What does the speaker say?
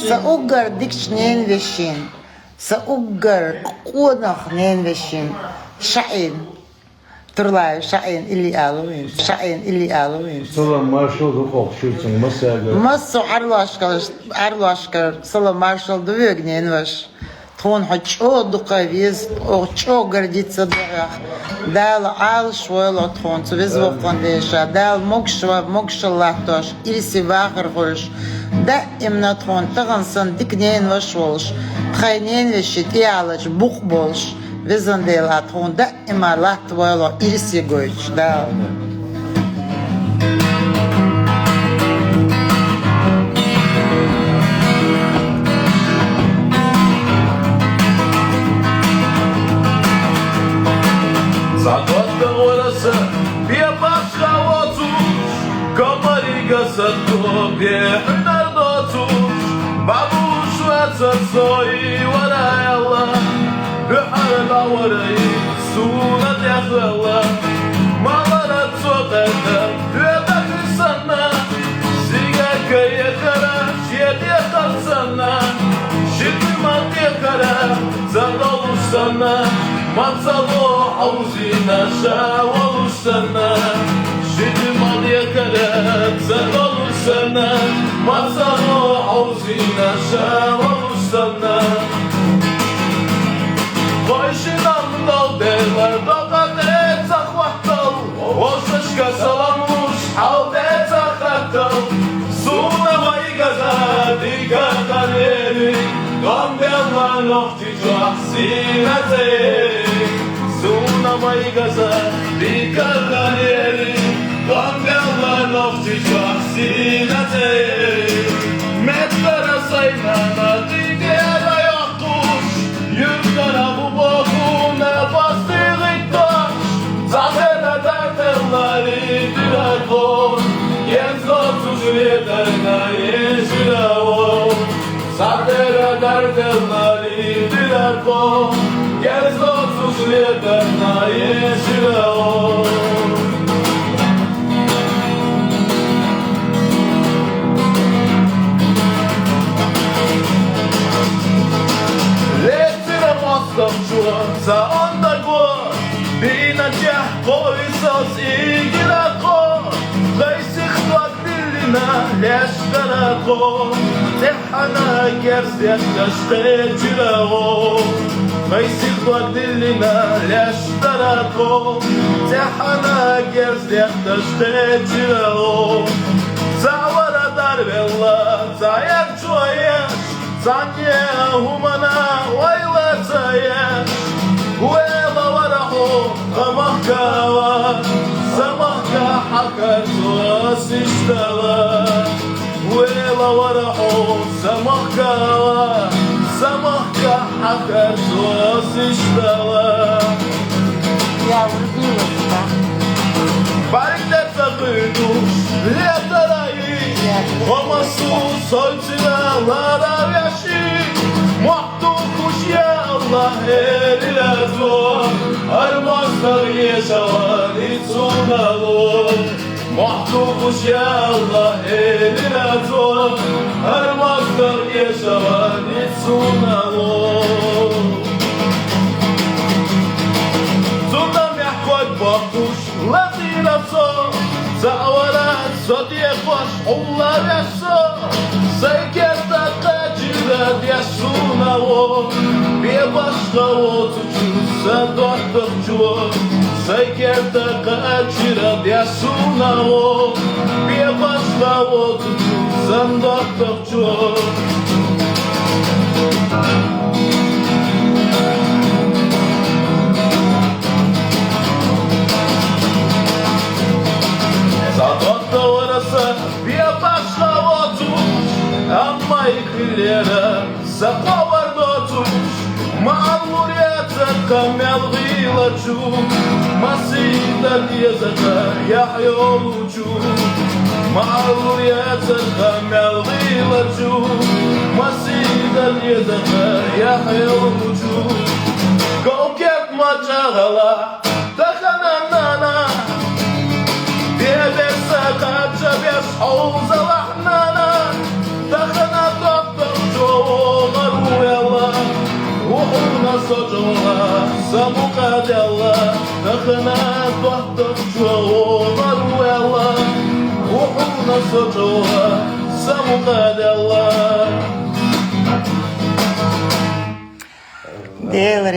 Саугар дикшнен вещин, саугар кунах нен вещин, шаин, турлай шаин или алуин, шаин или алуин. Sola marshal du okşursun mesela. Masso arloşkar, sola marshal du vögnen vaş. Тон хочо дукавиз, очо гордится дорах. Дал ал швойло тон, цувиз вовкандеша, дал мокшалахтош, илси вахар хольш. Да имна тон, тагынсын дикнен ваш волш. Тхайнен веши тиалач бух болш. Визандела тон, да има лахт войло, илси гойч, дал. Zagotta orası bir başka otur Kamariga sattu bir hüner dotur Babuş ve satsoy varayallah Rühala varayı suuna dehlallah Malara sokakta rübek sana Sigaka yakara şiyet yakar sana Şirkımat yakara zar olur sana Mansalo havzina şav sana Şidimal yakarak zar olur sana Mansalo havzina şav sana Başından dal derler Dakat et sakvattal Oşaşka salamuş Havd et sakrattal Suna vay gaza Dikkat kaneri Gamberla nokti sinete Suna vay gaza Dikkat kaneri Gamberla nokti sinete Metlere saynana Dikkat ayaktuş Yüklere bu bokuna bastığı taş Zahene dertleri diler kol Genç otuz liderine yeşile ol Zahene dertleri diler kol Genç otuz liderine yeşile ol Sağında gol Bir najah koysaz ilgile kol Leysik vaktiline leşkere kol Tehana gerziyet leşkecile kol Leysik vaktiline leşkere kol Tehana gerziyet leşkecile kol Zavara darbella Zayak çoyaş Sanye humana Vayla zayaş Vela varaho Kamahkava Samahka hakar Tuas iştava Vela varaho Samahkava Samahka hakar Tuas iştava Я влюбилась, Barikler takıyduş Liyatarayı Omasu Solçınalara yaşı Muhtukuş ya Allah Erile zor Armazlar yaşavan İtsunalı Muhtukuş ya Allah Erile zor Armazlar yaşavan İtsunalı Zundam yahkot baktuş Lazina so Zawara Zodiye koş Onlar yaşa Seykerde kaçırda Yaşuna o Bir başka o Tuçursa doktorcu Seykerde kaçırda Yaşuna o Bir başka o Tuçursa doktorcu Zagotta orası bir başka otuş Ama iklere sepa var dotuş Mağluriyete kamel gılaçu Masiden yezete yahya olucu Mağluriyete kamel gılaçu Masiden yezete yahya olucu Kovkep macağala Takananana Diye verse kaça bir havza lahnana ruhuna socuğa sabuka della Takına dohtuk çoğular vella Ruhuna socuğa sabuka della Değil